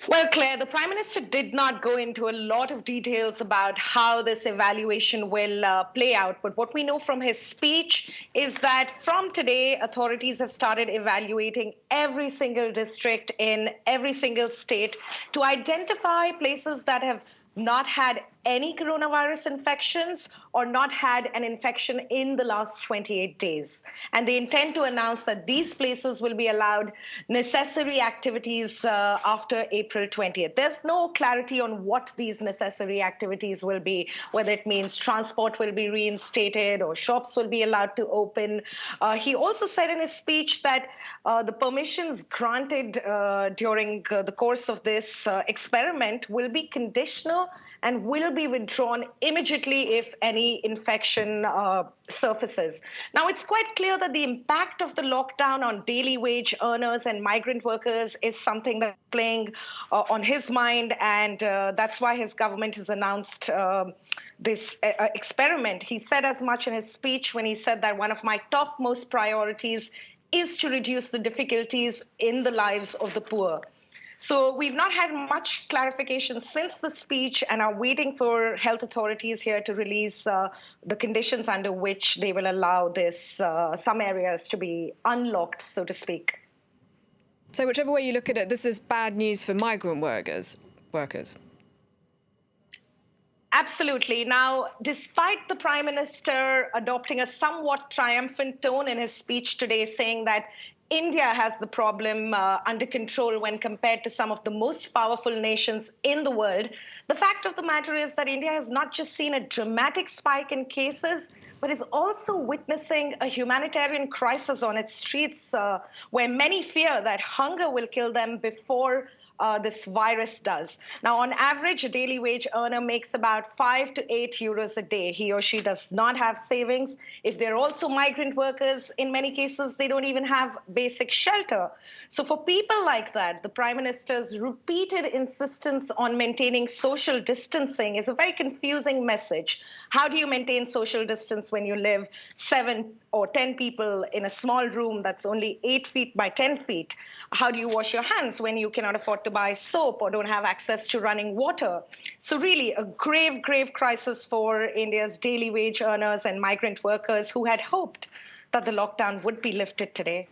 Well, Claire, the Prime Minister did not go into a lot of details about how this evaluation will play out. But what we know from his speech is that from today, authorities have started evaluating every single district in every single state to identify places that have not had any coronavirus infections or not had an infection in the last 28 days. And they intend to announce that these places will be allowed necessary activities after April 20th. There's no clarity on what these necessary activities will be, whether it means transport will be reinstated or shops will be allowed to open. He also said in his speech that the permissions granted during the course of this experiment will be conditional and will be withdrawn immediately if any infection surfaces. Now, it's quite clear that the impact of the lockdown on daily wage earners and migrant workers is something that's playing on his mind, and that's why his government has announced this experiment. He said as much in his speech when he said that one of my topmost priorities is to reduce the difficulties in the lives of the poor. So we've not had much clarification since the speech and are waiting for health authorities here to release the conditions under which they will allow this some areas to be unlocked, so to speak. So whichever way you look at it, this is bad news for migrant workers. Absolutely. Now, despite the Prime Minister adopting a somewhat triumphant tone in his speech today, saying that India has the problem under control when compared to some of the most powerful nations in the world, the fact of the matter is that India has not just seen a dramatic spike in cases, but is also witnessing a humanitarian crisis on its streets where many fear that hunger will kill them before this virus does. Now, on average, a daily wage earner makes about 5 to 8 euros a day. He or she does not have savings. If they're also migrant workers, in many cases, they don't even have basic shelter. So for people like that, the Prime Minister's repeated insistence on maintaining social distancing is a very confusing message. How do you maintain social distance when you live 7 or 10 people in a small room that's only 8 feet by 10 feet? How do you wash your hands when you cannot afford to buy soap or don't have access to running water? So really a grave, grave crisis for India's daily wage earners and migrant workers who had hoped that the lockdown would be lifted today.